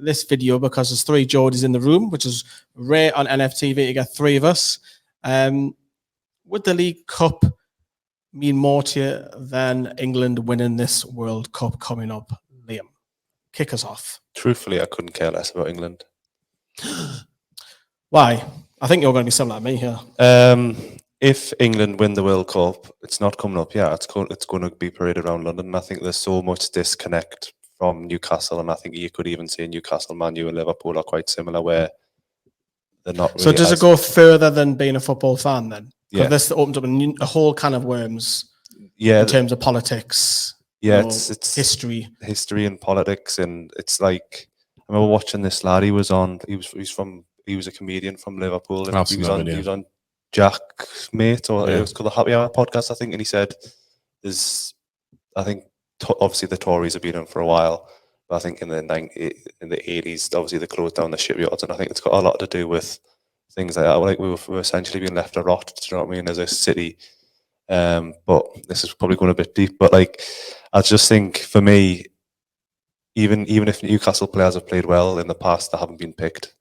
this video because there's 3 Geordies in the room, which is rare on NFTV to get 3 of us. Would the League Cup mean more to you than England winning this World Cup coming up? Liam, kick us off. Truthfully, I couldn't care less about England. Why? I think you're going to be similar to me here. If England win the World Cup, it's not coming up. Yeah, it's going to be paraded around London. And I think there's so much disconnect from Newcastle, and I think you could even say Newcastle, Man U, and Liverpool are quite similar, where they're not. Really so does it go further than being a football fan then? Because yeah. this opens up a whole can of worms. Yeah, in terms of politics. Yeah, it's history and politics, and it's like I remember watching this lad. He was a comedian from Liverpool, and he was on Jack Mate, or it was called the Happy Hour podcast, I think, and he said obviously the Tories have been in for a while, but I think in the 80s, obviously they closed down the shipyards, and I think it's got a lot to do with things like that. Like we were essentially being left to rot, do you know what I mean, as a city. But this is probably going a bit deep, but like I just think for me, even if Newcastle players have played well in the past, they haven't been picked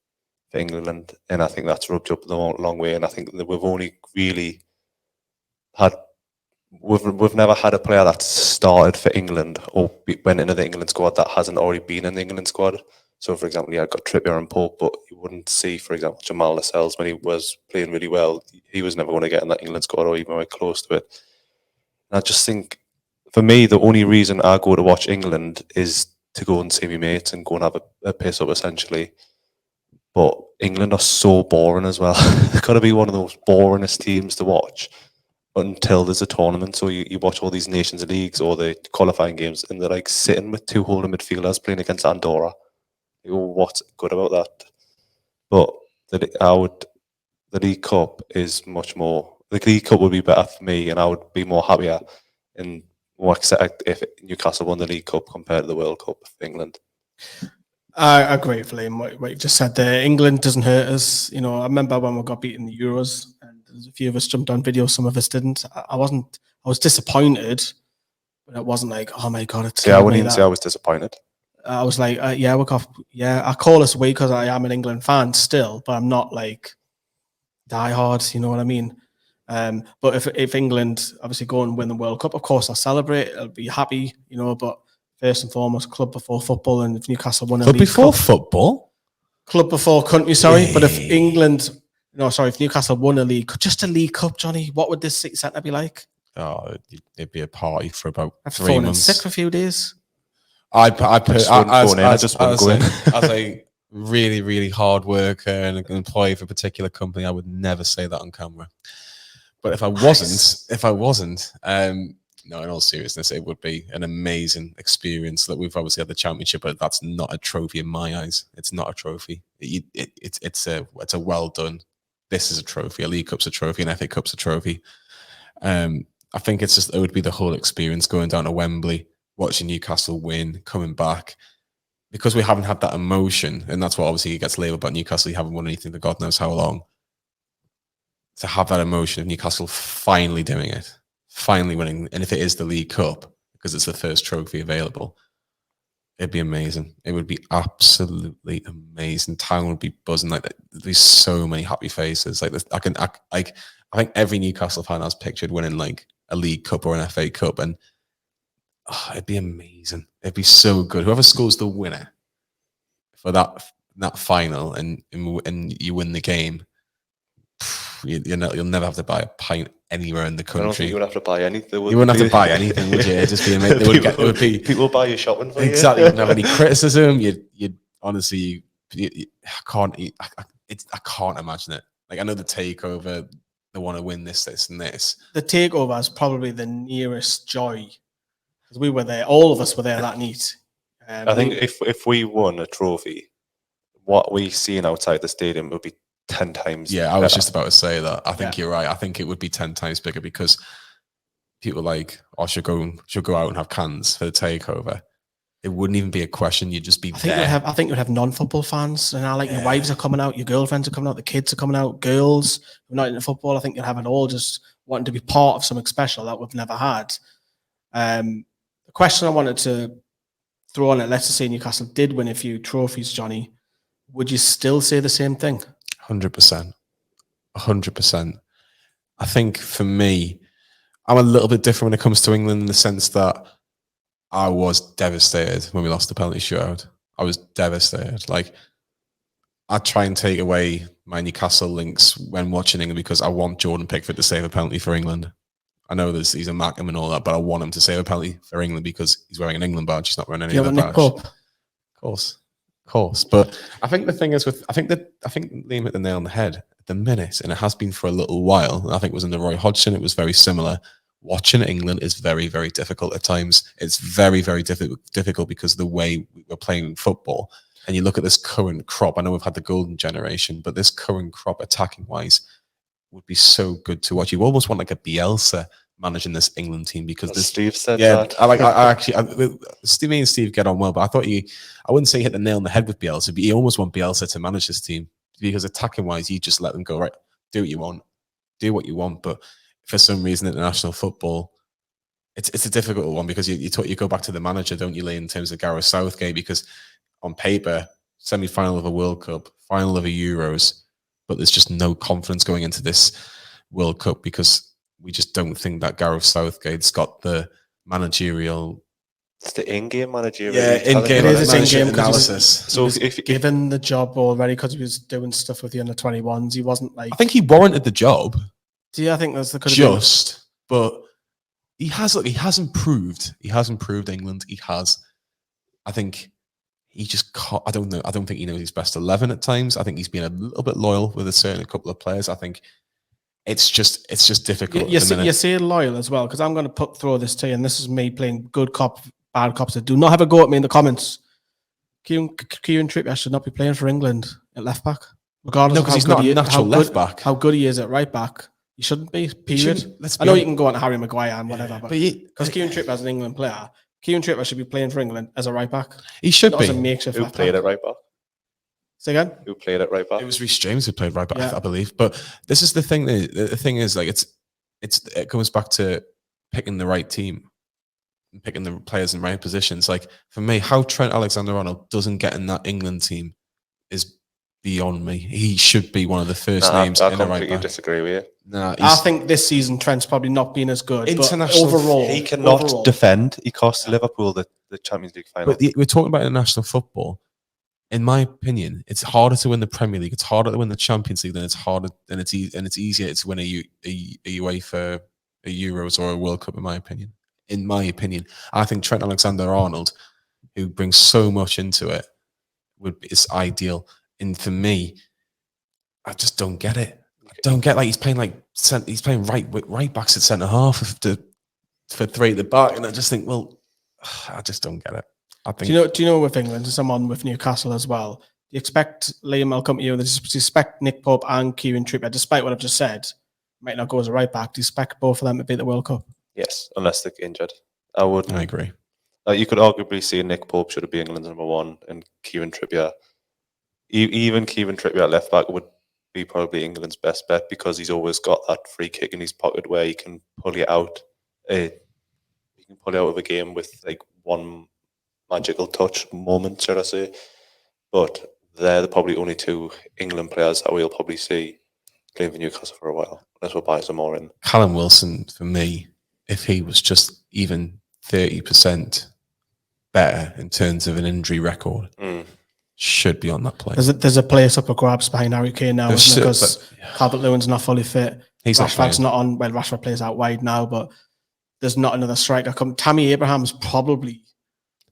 for England, and I think that's rubbed up the long way. And I think that we've only really we've never had a player that started for England or went into the England squad that hasn't already been in the England squad. So, for example, I got Trippier and Pope, but you wouldn't see, for example, Jamal Lascelles when he was playing really well. He was never going to get in that England squad or even right close to it. And I just think, for me, the only reason I go to watch England is to go and see my mates and go and have a piss up, essentially. But England are so boring as well. They've got to be one of those boringest teams to watch until there's a tournament. So you watch all these Nations Leagues or the qualifying games, and they're like sitting with 2 holding midfielders playing against Andorra. You go, what's good about that? But the League Cup is much more. The League Cup would be better for me, and I would be more happier and more excited if Newcastle won the League Cup compared to the World Cup for England. I agree with Liam, what you just said there. England doesn't hurt us. You know, I remember when we got beaten in the Euros, and there's a few of us jumped on video, some of us didn't. I was disappointed, but it wasn't like, oh my God, it's. Yeah, I wouldn't even say I was disappointed. I was like, I call us weak because I am an England fan still, but I'm not like die hard, you know what I mean? But if England obviously go and win the World Cup, of course I'll celebrate, I'll be happy, you know, but first and foremost, club before football, and if Newcastle won a League before Cup, football? Club before country, sorry. But if if Newcastle won a league, just a League Cup, Johnny, what would this city centre be like? Oh, it'd be a party for about 3 months. months. Sick for a few days. As a really, really hard worker and an employee for a particular company, I would never say that on camera. But if I wasn't, no, in all seriousness, it would be an amazing experience. That we've obviously had the championship, but that's not a trophy in my eyes. It's not a trophy. It's a well done. This is a trophy. A League Cup's a trophy. An FA Cup's a trophy. I think it would be the whole experience going down to Wembley, watching Newcastle win, coming back, because we haven't had that emotion, and that's what obviously gets labelled about Newcastle. You haven't won anything for God knows how long. To have that emotion of Newcastle finally doing it, finally winning, and if it is the League Cup, because it's the first trophy available, it'd be amazing. It would be absolutely amazing. Town would be buzzing. Like there'd be so many happy faces. Like this, I think every Newcastle fan has pictured winning like a League Cup or an FA Cup, and it'd be amazing. It'd be so good. Whoever scores the winner for that final and you win the game, you'll never have to buy a pint anywhere in the country. I don't think you would have to buy anything. You wouldn't have to buy anything, would you? It'd just be amazing. It would be people buy your shopping for exactly. you. You wouldn't have any criticism. You'd honestly, I can't imagine it. Like I know the takeover, they want to win this, and this. The takeover is probably the nearest joy. Because we were there, all of us were there that night. I think if we won a trophy, what we seen outside the stadium would be 10 times. Yeah, I was just about to say that. I think you're right. I think it would be 10 times bigger because people should go out and have cans for the takeover. It wouldn't even be a question. You'd just be there. I think you'd have non-football fans, and your wives are coming out, your girlfriends are coming out, the kids are coming out, girls who are not into football. I think you'd have it all just wanting to be part of something special that we've never had. The question I wanted to throw on it, let's just say Newcastle did win a few trophies, Johnny, would you still say the same thing? 100%. 100%. I think for me, I'm a little bit different when it comes to England in the sense that I was devastated when we lost the penalty shootout. I was devastated. Like, I try and take away my Newcastle links when watching England because I want Jordan Pickford to save a penalty for England. I know he's a Mackham and all that, but I want him to save a penalty for England because he's wearing an England badge. He's not wearing any other badge. Of course. But I think the thing is I think Liam hit the nail on the head at the minute, and it has been for a little while. I think it was under Roy Hodgson. It was very similar. Watching England is very, very difficult at times. It's very, very difficult because of the way we're playing football. And you look at this current crop. I know we've had the golden generation, but this current crop, attacking wise, would be so good to watch. You almost want like a Bielsa managing this England team because Steve said that. Me and Steve get on well, but I thought I wouldn't say he hit the nail on the head with Bielsa, but you almost want Bielsa to manage this team because attacking wise, you just let them go, right, do what you want. But for some reason, international football, it's a difficult one because you go back to the manager, don't you, Lee, in terms of Gareth Southgate, because on paper, semi-final of a World Cup, final of a Euros, but there's just no confidence going into this World Cup because we just don't think that Gareth Southgate's got the managerial. It's the in-game managerial. Yeah, in-game analysis. So if given the job already because he was doing stuff with the under 21s, he wasn't like. I think he warranted the job. Yeah, I think that's the but he has improved. He has improved England. He has. I think he just can't. I don't know. I don't think he knows his best 11 at times. I think he's been a little bit loyal with a couple of players. I think it's just difficult. You say loyal as well because I'm going to throw this to you, and this is me playing good cop, bad cops. Do not have a go at me in the comments. Kieran Trippier should not be playing for England at left back, regardless of he's not a natural left back. How good he is at right back. He shouldn't be. Period. I know you can go on Harry Maguire and whatever, but because Kieran Trippier is an England player. Kieran Trippier should be playing for England as a right back. He should be. As a makeshift Who played at right back? Say again? Who played at right back? It was Reece James who played right back, I believe. But this is the thing. The thing is, like, it comes back to picking the right team, and picking the players in the right positions. Like for me, how Trent Alexander-Arnold doesn't get in that England team is beyond me. He should be one of the first names in the right back. I completely disagree with you. I think this season Trent's probably not been as good. International, but overall, he cannot defend. He cost Liverpool the Champions League final. But we're talking about international football. In my opinion, it's harder to win the Premier League. It's harder to win the Champions League than it's easier to win a UEFA, a Euros, or a World Cup. In my opinion, I think Trent Alexander-Arnold, who brings so much into it, is ideal. And for me, I just don't get it. He's playing right backs at centre half for three at the back, and I just think, well, I just don't get it. I think. Do you know with England, someone with Newcastle as well? Do you expect Liam? I'll come to you. Do you expect Nick Pope and Kieran Trippier, despite what I've just said, might not go as a right back? Do you expect both of them to be at the World Cup? Yes, unless they're injured. I wouldn't. I agree. You could arguably say Nick Pope should have been England's number one, and Kieran Trippier. Even Kieran Trippier at left back would be probably England's best bet because he's always got that free kick in his pocket where he can pull you out. He can pull you out of a game with like one magical touch moment, should I say? But they're probably only two England players that we'll probably see playing for Newcastle for a while. Unless we'll buy some more in. Callum Wilson, for me, if he was just even 30% better in terms of an injury record. Should be on that play. There's a place up for grabs behind Harry Kane now, isn't it? Because Calvert-Lewin's not fully fit. Rashford's not on. Well, Rashford plays out wide now, but there's not another striker. Tammy Abraham's probably.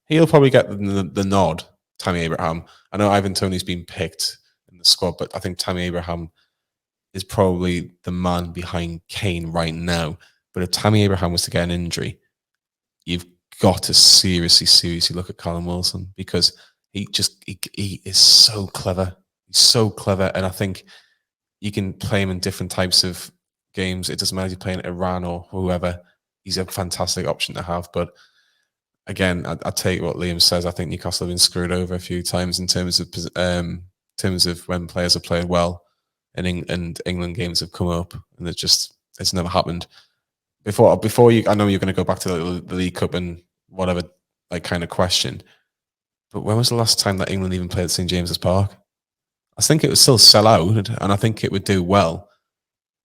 He'll probably get the nod. Tammy Abraham. I know Ivan Toney's been picked in the squad, but I think Tammy Abraham is probably the man behind Kane right now. But if Tammy Abraham was to get an injury, you've got to seriously look at Callum Wilson because. He is so clever. He's so clever. And I think you can play him in different types of games. It doesn't matter if you're playing Iran or whoever. He's a fantastic option to have. But again, I take what Liam says. I think Newcastle have been screwed over a few times in terms of when players have played well and England games have come up and it's never happened. Before you, I know you're going to go back to the League Cup and whatever like kind of question. But when was the last time that England even played at St James's Park? I think it would still sell out, and I think it would do well.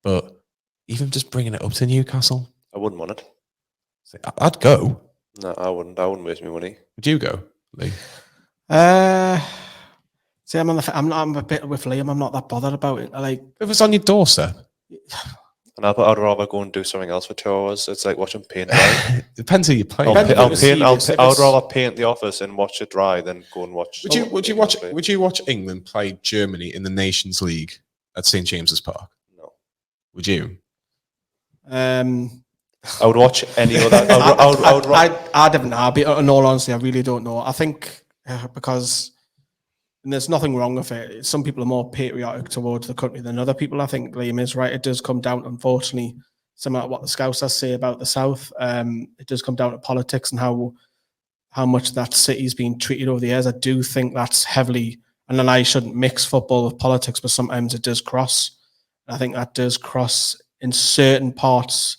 But even just bringing it up to Newcastle, I wouldn't want it. I'd go. No, I wouldn't. I wouldn't waste my money. Would you go, Lee? See, I'm a bit with Liam. I'm not that bothered about it. If it's on your doorstep. And I'd rather go and do something else for 2 hours. It's like watching paint dry. Depends who you play. I would rather paint the office and watch it dry than go and watch. Would you watch England play Germany in the Nations League at St James's Park? No. Would you? I would watch any other. I don't know. In all honesty, I really don't know. I think because. And there's nothing wrong with it. Some people are more patriotic towards the country than other people. I think Liam is right. It does come down, unfortunately, similar to what the Scousers say about the South. It does come down to politics and how much that city's been treated over the years. I do think that's heavily, and then I shouldn't mix football with politics, but sometimes it does cross. I think that does cross in certain parts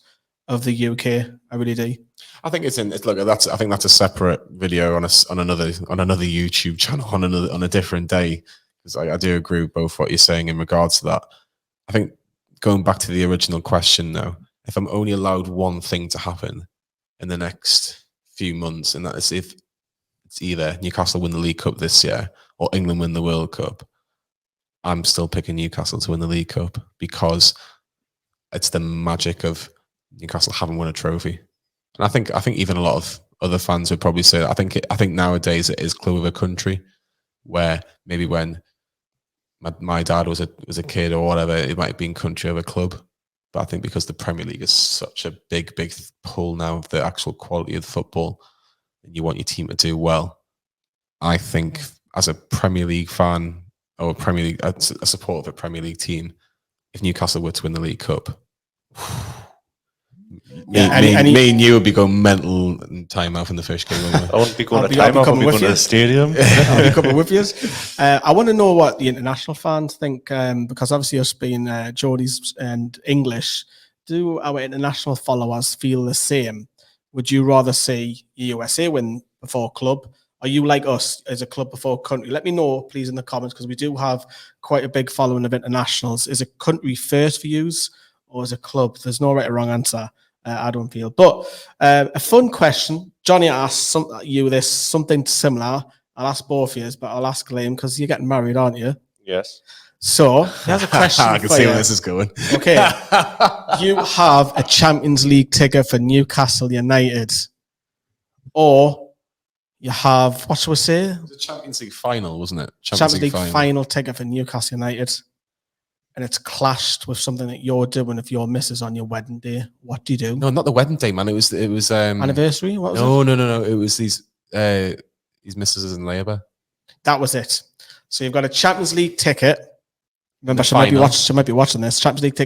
of the UK. I really do. I think I think that's a separate video on another YouTube channel on a different day, because I do agree with both what you're saying in regards to that. I think going back to the original question now, if I'm only allowed one thing to happen in the next few months, and that is if it's either Newcastle win the League Cup this year or England win the World Cup, I'm still picking Newcastle to win the League Cup, because it's the magic of Newcastle having won a trophy. And I think even a lot of other fans would probably say that. I think nowadays it is club of a country, where maybe when my dad was a kid or whatever, it might have been country of a club. But I think because the Premier League is such a big pull now of the actual quality of football, and you want your team to do well, I think as a Premier League fan or a supporter of a Premier League team, if Newcastle were to win the League Cup, me and you would be going mental in time out in the first game. I wouldn't be going to time out. I'll be going to the stadium. I'll be coming with you. I want to know what the international fans think, because obviously us being Geordies and English, do our international followers feel the same? Would you rather see USA win before club? Are you like us as a club before country? Let me know, please, in the comments, because we do have quite a big following of internationals. Is it country first for yous, or is it club? There's no right or wrong answer. I don't feel. But a fun question. Johnny asked something similar. I'll ask both of you, but I'll ask Liam because you're getting married, aren't you? Yes. So here's a question. I can see where this is going. Okay. You have a Champions League ticket for Newcastle United, or you have, what shall we say? It was a Champions League final, wasn't it? Champions League final ticket for Newcastle United. And it's clashed with something that you're doing if your missus on your wedding day. What do you do? No, not the wedding day, man. It was anniversary. What was it? No. It was these misses in labour. That was it. So you've got a Champions League ticket. Remember, she might be watching this. Champions League ticket.